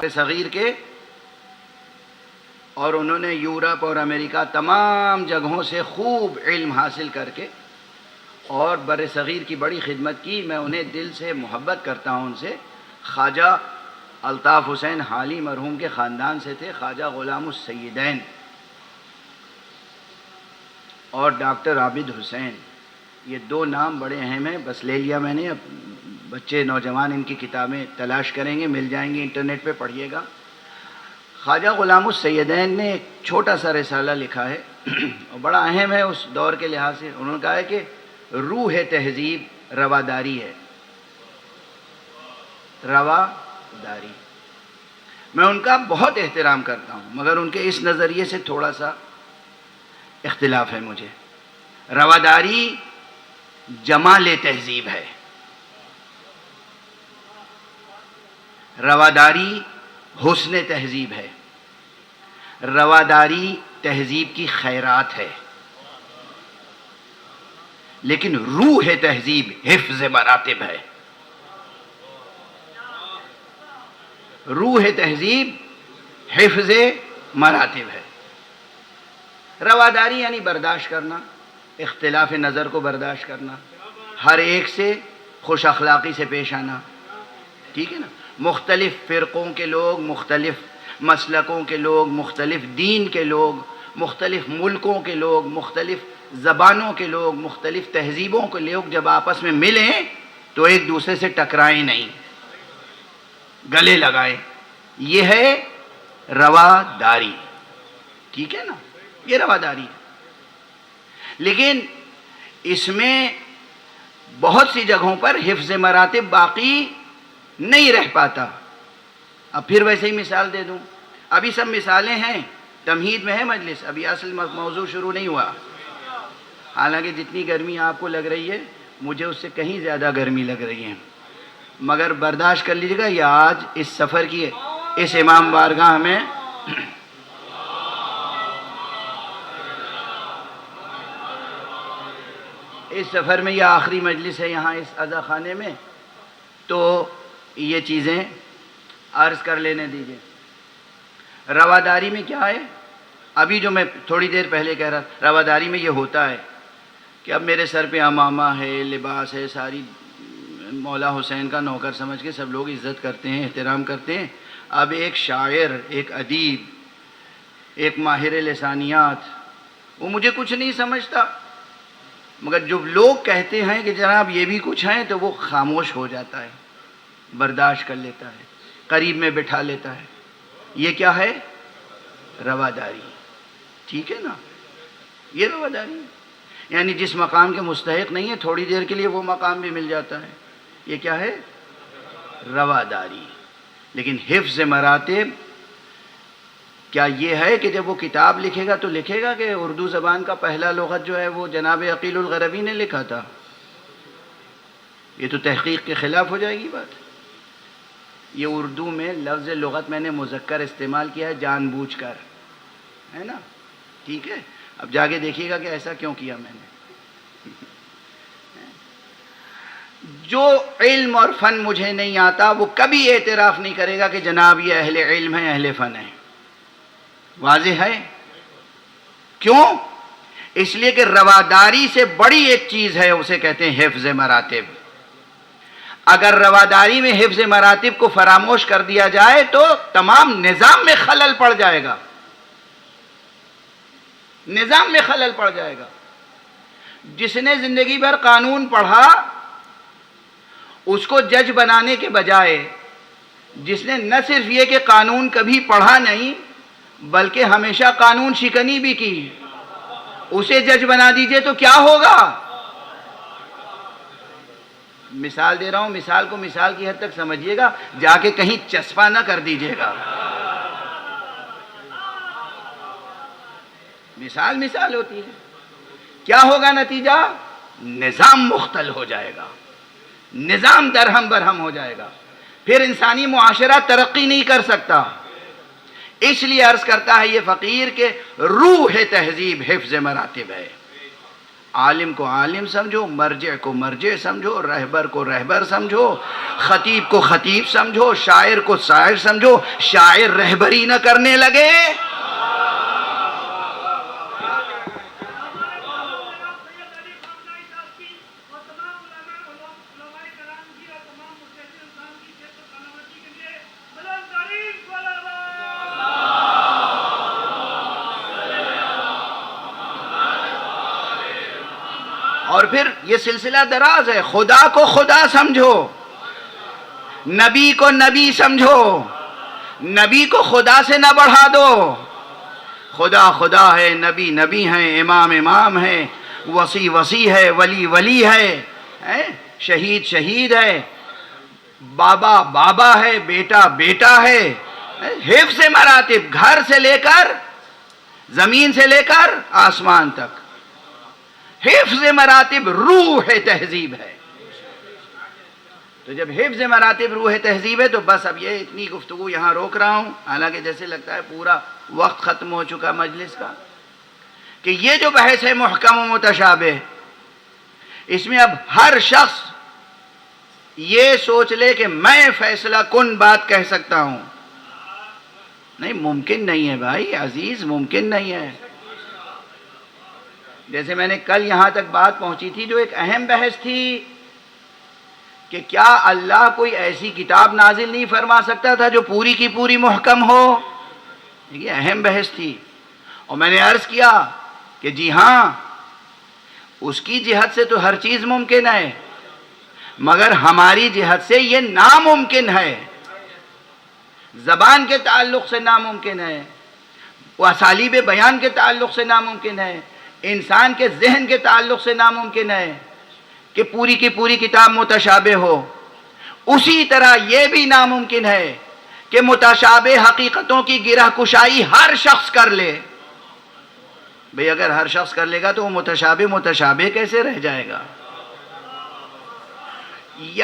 صغیر کے، اور انہوں نے یورپ اور امریکہ تمام جگہوں سے خوب علم حاصل کر کے اور بر صغیر کی بڑی خدمت کی. میں انہیں دل سے محبت کرتا ہوں. ان سے خواجہ الطاف حسین حالی مرحوم کے خاندان سے تھے، خواجہ غلام السیدین اور ڈاکٹر عابد حسین. یہ دو نام بڑے اہم ہیں، بس لے لیا میں نے. اب بچے نوجوان ان کی کتابیں تلاش کریں گے، مل جائیں گی، انٹرنیٹ پہ پڑھیے گا. خواجہ غلام السیدین نے ایک چھوٹا سا رسالہ لکھا ہے اور بڑا اہم ہے اس دور کے لحاظ سے. انہوں نے کہا ہے کہ روح تہذیب رواداری ہے. رواداری. میں ان کا بہت احترام کرتا ہوں، مگر ان کے اس نظریے سے تھوڑا سا اختلاف ہے مجھے. رواداری جمال تہذیب ہے، رواداری حسن تہذیب ہے، رواداری تہذیب کی خیرات ہے، لیکن روح تہذیب حفظ مراتب ہے. روح تہذیب حفظ مراتب ہے. رواداری یعنی برداشت کرنا، اختلاف نظر کو برداشت کرنا، ہر ایک سے خوش اخلاقی سے پیش آنا. ٹھیک ہے نا؟ مختلف فرقوں کے لوگ، مختلف مسلکوں کے لوگ، مختلف دین کے لوگ، مختلف ملکوں کے لوگ، مختلف زبانوں کے لوگ، مختلف تہذیبوں کے لوگ جب آپس میں ملیں تو ایک دوسرے سے ٹکرائیں نہیں، گلے لگائیں. یہ ہے رواداری. ٹھیک ہے نا؟ یہ رواداری ہے. لیکن اس میں بہت سی جگہوں پر حفظ مراتب باقی نہیں رہ پاتا. اب پھر ویسے ہی مثال دے دوں. ابھی سب مثالیں ہیں، تمہید میں ہے مجلس، ابھی اصل موضوع شروع نہیں ہوا. حالانکہ جتنی گرمی آپ کو لگ رہی ہے مجھے اس سے کہیں زیادہ گرمی لگ رہی ہے، مگر برداشت کر لیجیے گا. یہ آج اس سفر کی اس امام بارگاہ میں اس سفر میں یہ آخری مجلس ہے یہاں اس عزا خانے میں، تو یہ چیزیں عرض کر لینے دیجئے. رواداری میں کیا ہے؟ ابھی جو میں تھوڑی دیر پہلے کہہ رہا، رواداری میں یہ ہوتا ہے کہ اب میرے سر پہ عمامہ ہے، لباس ہے، ساری مولا حسین کا نوکر سمجھ کے سب لوگ عزت کرتے ہیں، احترام کرتے ہیں. اب ایک شاعر، ایک ادیب، ایک ماہر لسانیات، وہ مجھے کچھ نہیں سمجھتا، مگر جب لوگ کہتے ہیں کہ جناب یہ بھی کچھ ہیں تو وہ خاموش ہو جاتا ہے، برداشت کر لیتا ہے، قریب میں بٹھا لیتا ہے. یہ کیا ہے؟ رواداری. ٹھیک ہے نا؟ یہ رواداری ہے. یعنی جس مقام کے مستحق نہیں ہے تھوڑی دیر کے لیے وہ مقام بھی مل جاتا ہے. یہ کیا ہے؟ رواداری. لیکن حفظ مراتب کیا یہ ہے کہ جب وہ کتاب لکھے گا تو لکھے گا کہ اردو زبان کا پہلا لغت جو ہے وہ جناب عقیل الغربی نے لکھا تھا؟ یہ تو تحقیق کے خلاف ہو جائے گی بات. یہ اردو میں لفظ لغت میں نے مذکر استعمال کیا ہے جان بوجھ کر، ہے نا؟ ٹھیک ہے؟ اب جا کے دیکھیے گا کہ ایسا کیوں کیا میں نے. جو علم اور فن مجھے نہیں آتا وہ کبھی اعتراف نہیں کرے گا کہ جناب یہ اہل علم ہیں، اہل فن ہیں. واضح ہے؟ کیوں؟ اس لیے کہ رواداری سے بڑی ایک چیز ہے، اسے کہتے ہیں حفظ مراتب. اگر رواداری میں حفظ مراتب کو فراموش کر دیا جائے تو تمام نظام میں خلل پڑ جائے گا. نظام میں خلل پڑ جائے گا. جس نے زندگی بھر قانون پڑھا اس کو جج بنانے کے بجائے جس نے نہ صرف یہ کہ قانون کبھی پڑھا نہیں بلکہ ہمیشہ قانون شکنی بھی کی، اسے جج بنا دیجئے تو کیا ہوگا؟ مثال دے رہا ہوں، مثال کو مثال کی حد تک سمجھیے گا، جا کے کہیں چسپا نہ کر دیجئے گا. مثال مثال ہوتی ہے. کیا ہوگا نتیجہ؟ نظام مختل ہو جائے گا، نظام درہم برہم ہو جائے گا، پھر انسانی معاشرہ ترقی نہیں کر سکتا. اس لیے عرض کرتا ہے یہ فقیر کہ روح تہذیب حفظ مراتب ہے. عالم کو عالم سمجھو، مرجع کو مرجع سمجھو، رہبر کو رہبر سمجھو، خطیب کو خطیب سمجھو، شاعر کو شاعر سمجھو، شاعر رہبری نہ کرنے لگے۔ اور پھر یہ سلسلہ دراز ہے، خدا کو خدا سمجھو، نبی کو نبی سمجھو، نبی کو خدا سے نہ بڑھا دو۔ خدا خدا ہے، نبی نبی ہے، امام امام ہے، وصی وصی ہے، ولی ولی ہے، شہید شہید ہے، بابا بابا ہے، بیٹا بیٹا ہے۔ حفظ مراتب، گھر سے لے کر زمین سے لے کر آسمان تک، حفظ مراتب روح تہذیب ہے۔ تو جب حفظ مراتب روح تہذیب ہے تو بس اب یہ اتنی گفتگو یہاں روک رہا ہوں، حالانکہ جیسے لگتا ہے پورا وقت ختم ہو چکا مجلس کا، کہ یہ جو بحث ہے محکم و متشابہ، اس میں اب ہر شخص یہ سوچ لے کہ میں فیصلہ کن بات کہہ سکتا ہوں۔ نہیں، ممکن نہیں ہے بھائی عزیز، ممکن نہیں ہے۔ جیسے میں نے کل یہاں تک بات پہنچی تھی جو ایک اہم بحث تھی کہ کیا اللہ کوئی ایسی کتاب نازل نہیں فرما سکتا تھا جو پوری کی پوری محکم ہو؟ یہ اہم بحث تھی، اور میں نے عرض کیا کہ جی ہاں، اس کی جہت سے تو ہر چیز ممکن ہے، مگر ہماری جہت سے یہ ناممکن ہے۔ زبان کے تعلق سے ناممکن ہے، وہ اسالیب بیان کے تعلق سے ناممکن ہے، انسان کے ذہن کے تعلق سے ناممکن ہے کہ پوری کی پوری کتاب متشابہ ہو۔ اسی طرح یہ بھی ناممکن ہے کہ متشابہ حقیقتوں کی گرہ کشائی ہر شخص کر لے۔ بھئی اگر ہر شخص کر لے گا تو وہ متشابہ متشابہ کیسے رہ جائے گا؟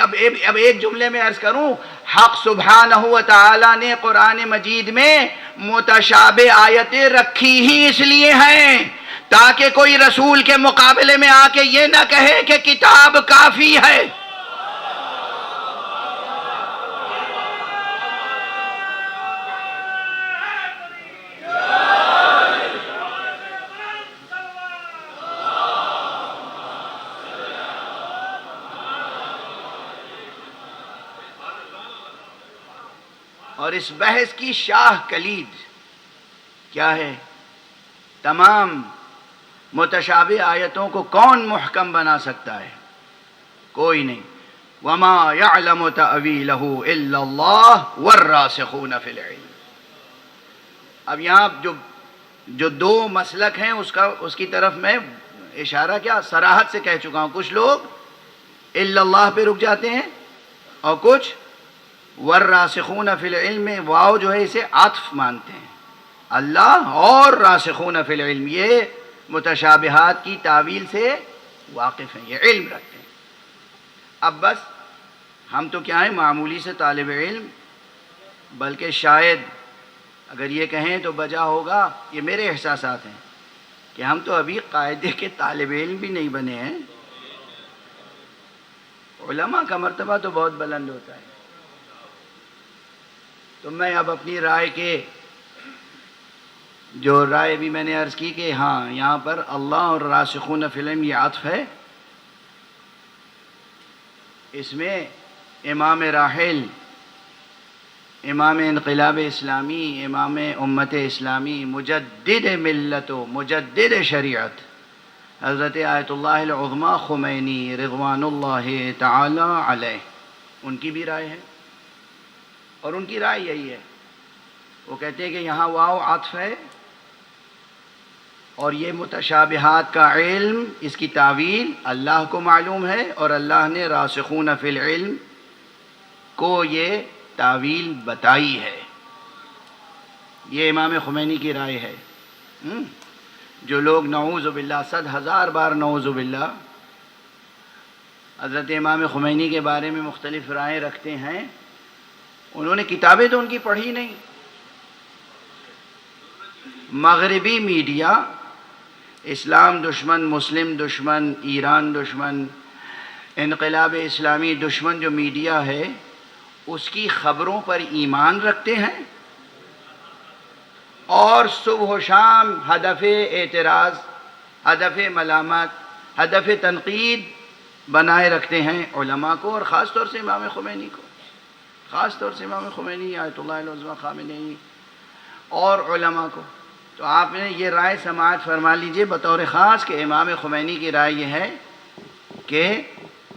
اب ایک جملے میں عرض کروں، حق سبحانہ و تعالی نے قرآن مجید میں متشابہ آیتیں رکھی ہی اس لیے ہیں تاکہ کوئی رسول کے مقابلے میں آ کے یہ نہ کہے کہ کتاب کافی ہے۔ اور اس بحث کی شاہ کلید کیا ہے؟ تمام متشابہ آیتوں کو کون محکم بنا سکتا ہے؟ کوئی نہیں۔ وَمَا يَعْلَمُ تَأْوِيلَهُ إِلَّا اللَّهُ وَالرَّاسِخُونَ فِي الْعِلْمِ۔ اب یہاں جو دو مسلک ہیں اس کی طرف میں اشارہ کیا صراحت سے کہہ چکا ہوں۔ کچھ لوگ الا اللہ پہ رک جاتے ہیں اور کچھ والراسخون فی العلم، واو جو ہے اسے عطف مانتے ہیں، اللہ اور راسخون فی العلم یہ متشابہات کی تعویل سے واقف ہیں، یہ علم رکھتے ہیں۔ اب بس ہم تو کیا ہیں، معمولی سے طالب علم، بلکہ شاید اگر یہ کہیں تو بجا ہوگا، یہ میرے احساسات ہیں کہ ہم تو ابھی قاعدے کے طالب علم بھی نہیں بنے ہیں۔ علماء کا مرتبہ تو بہت بلند ہوتا ہے۔ تو میں اب اپنی رائے کے جو رائے بھی میں نے عرض کی کہ ہاں یہاں پر اللہ اور راسخون فی العلم یہ عطف ہے، اس میں امام راحل، امام انقلاب اسلامی، امام امت اسلامی، مجدد ملت و مجدد شریعت حضرت آیت اللہ العظمی خمینی رضوان اللہ تعالی علیہ، ان کی بھی رائے ہے، اور ان کی رائے یہی ہے۔ وہ کہتے ہیں کہ یہاں واو عطف ہے اور یہ متشابہات کا علم، اس کی تعویل اللہ کو معلوم ہے، اور اللہ نے راسخون فی العلم کو یہ تعویل بتائی ہے۔ یہ امام خمینی کی رائے ہے۔ جو لوگ نعوذ باللہ 100,000 بار نعوذ باللہ حضرت امام خمینی کے بارے میں مختلف رائے رکھتے ہیں، انہوں نے کتابیں تو ان کی پڑھی نہیں۔ مغربی میڈیا اسلام دشمن، مسلم دشمن، ایران دشمن، انقلاب اسلامی دشمن جو میڈیا ہے اس کی خبروں پر ایمان رکھتے ہیں اور صبح و شام ہدف اعتراض، ہدف ملامت، ہدف تنقید بنائے رکھتے ہیں علماء کو، اور خاص طور سے امام خمینی کو، خاص طور سے امام خمینی، آیت اللہ العظمہ خامنئی اور علماء کو۔ تو آپ نے یہ رائے سماعت فرما لیجئے بطور خاص کہ امام خمینی کی رائے یہ ہے کہ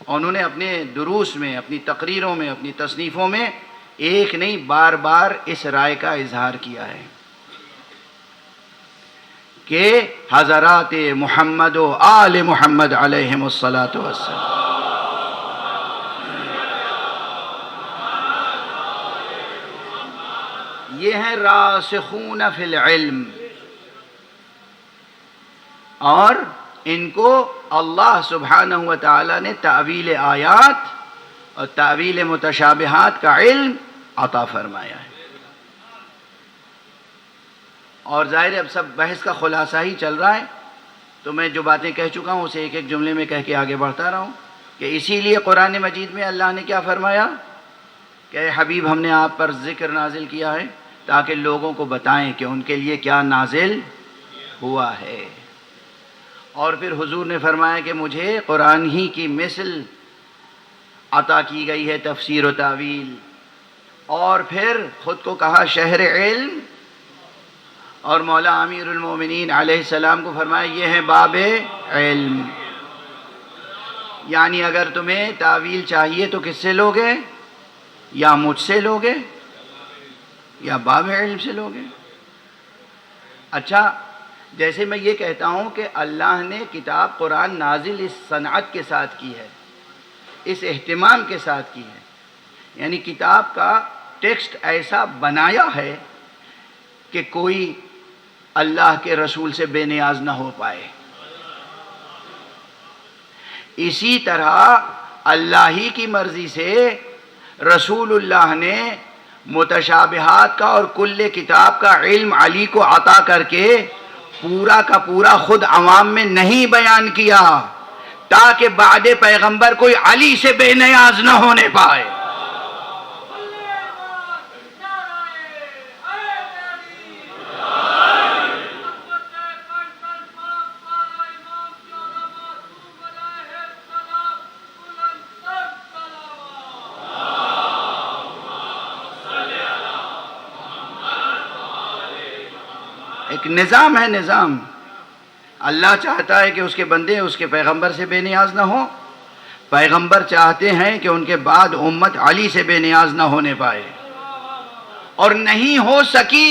انہوں نے اپنے دروس میں، اپنی تقریروں میں، اپنی تصنیفوں میں ایک نہیں بار بار اس رائے کا اظہار کیا ہے کہ حضرات محمد و آل محمد علیہم الصلاۃ والسلام یہ ہیں راسخون فی العلم، اور ان کو اللہ سبحانہ و تعالی نے تأویل آیات اور تأویل متشابہات کا علم عطا فرمایا ہے۔ اور ظاہر ہے اب سب بحث کا خلاصہ ہی چل رہا ہے، تو میں جو باتیں کہہ چکا ہوں اسے ایک ایک جملے میں کہہ کے آگے بڑھتا رہا ہوں کہ اسی لیے قرآن مجید میں اللہ نے کیا فرمایا کہ اے حبیب ہم نے آپ پر ذکر نازل کیا ہے تاکہ لوگوں کو بتائیں کہ ان کے لیے کیا نازل ہوا ہے۔ اور پھر حضور نے فرمایا کہ مجھے قرآن ہی کی مثل عطا کی گئی ہے تفسیر و تاویل، اور پھر خود کو کہا شہر علم، اور مولا امیر المومنین علیہ السلام کو فرمایا یہ ہے باب علم۔ یعنی اگر تمہیں تاویل چاہیے تو کس سے لوگے؟ یا مجھ سے لوگے یا باب علم سے لوگے۔ اچھا، جیسے میں یہ کہتا ہوں کہ اللہ نے کتاب قرآن نازل اس صنعت کے ساتھ کی ہے، اس اہتمام کے ساتھ کی ہے، یعنی کتاب کا ٹیکسٹ ایسا بنایا ہے کہ کوئی اللہ کے رسول سے بے نیاز نہ ہو پائے۔ اسی طرح اللہ ہی کی مرضی سے رسول اللہ نے متشابہات کا اور کل کتاب کا علم علی کو عطا کر کے پورا کا پورا خود عوام میں نہیں بیان کیا تاکہ بعد پیغمبر کوئی علی سے بے نیاز نہ ہونے پائے۔ ایک نظام ہے، نظام۔ اللہ چاہتا ہے کہ اس کے بندے اس کے پیغمبر سے بے نیاز نہ ہوں، پیغمبر چاہتے ہیں کہ ان کے بعد امت علی سے بے نیاز نہ ہونے پائے، اور نہیں ہو سکی